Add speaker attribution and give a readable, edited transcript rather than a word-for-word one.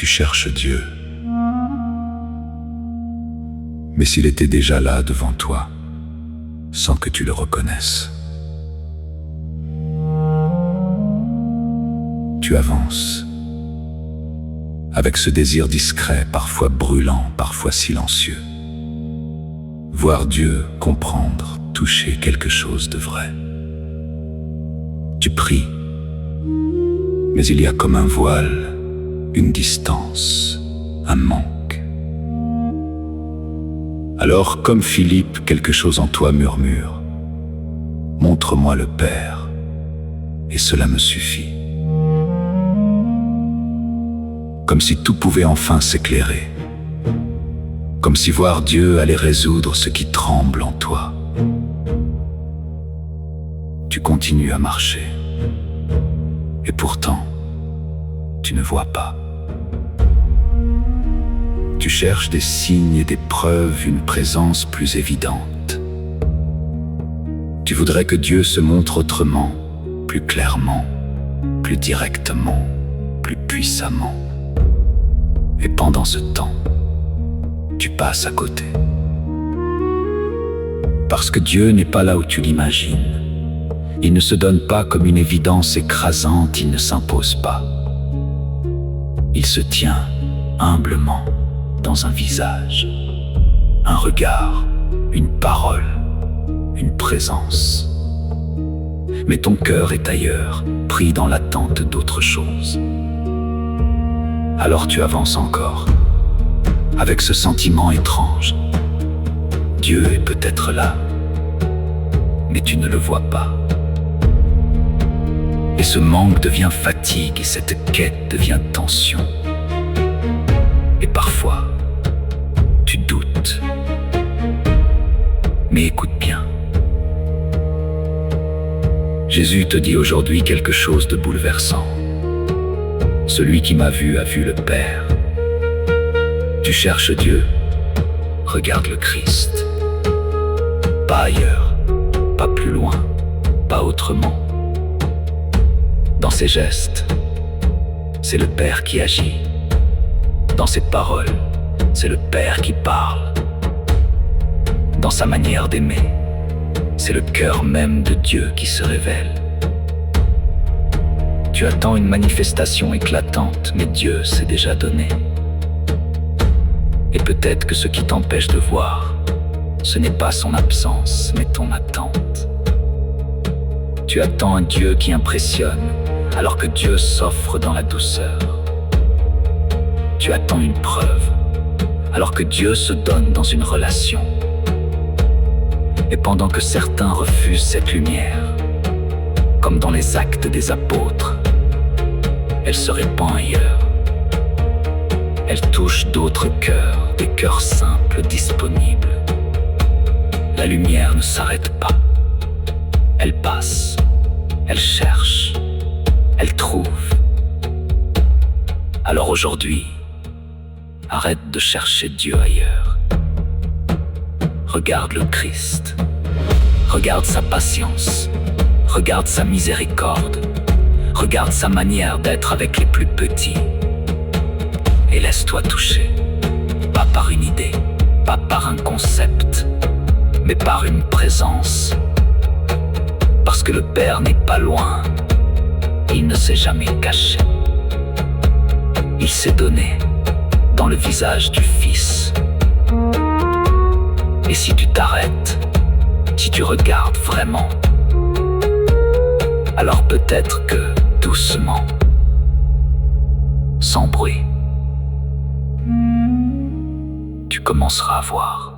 Speaker 1: Tu cherches Dieu. Mais s'il était déjà là devant toi, sans que tu le reconnaisses, tu avances, avec ce désir discret, parfois brûlant, parfois silencieux. Voir Dieu, comprendre, toucher quelque chose de vrai. Tu pries, mais il y a comme un voile, une distance, un manque. Alors, comme Philippe, quelque chose en toi murmure. Montre-moi le Père, et cela me suffit. Comme si tout pouvait enfin s'éclairer. Comme si voir Dieu allait résoudre ce qui tremble en toi. Tu continues à marcher. Et pourtant, tu ne vois pas. Tu cherches des signes et des preuves, une présence plus évidente. Tu voudrais que Dieu se montre autrement, plus clairement, plus directement, plus puissamment. Et pendant ce temps, tu passes à côté. Parce que Dieu n'est pas là où tu l'imagines. Il ne se donne pas comme une évidence écrasante, il ne s'impose pas. Il se tient humblement dans un visage, un regard, une parole, une présence. Mais ton cœur est ailleurs, pris dans l'attente d'autre chose. Alors tu avances encore, avec ce sentiment étrange. Dieu est peut-être là, mais tu ne le vois pas. Et ce manque devient fatigue, et cette quête devient tension. Et parfois, tu doutes. Mais écoute bien. Jésus te dit aujourd'hui quelque chose de bouleversant. Celui qui m'a vu a vu le Père. Tu cherches Dieu, regarde le Christ. Pas ailleurs, pas plus loin, pas autrement. Dans ses gestes, c'est le Père qui agit. Dans ses paroles, c'est le Père qui parle. Dans sa manière d'aimer, c'est le cœur même de Dieu qui se révèle. Tu attends une manifestation éclatante, mais Dieu s'est déjà donné. Et peut-être que ce qui t'empêche de voir, ce n'est pas son absence, mais ton attente. Tu attends un Dieu qui impressionne, alors que Dieu s'offre dans la douceur. Tu attends une preuve, alors que Dieu se donne dans une relation. Et pendant que certains refusent cette lumière, comme dans les actes des apôtres, elle se répand ailleurs. Elle touche d'autres cœurs, des cœurs simples, disponibles. La lumière ne s'arrête pas. Elle passe, elle cherche, elle trouve. Alors aujourd'hui, arrête de chercher Dieu ailleurs. Regarde le Christ, regarde sa patience, regarde sa miséricorde, regarde sa manière d'être avec les plus petits. Et laisse-toi toucher, pas par une idée, pas par un concept, mais par une présence. Parce que le Père n'est pas loin, il ne s'est jamais caché. Il s'est donné dans le visage du Fils. Et si tu t'arrêtes, si tu regardes vraiment, alors peut-être que doucement, sans bruit, tu commenceras à voir.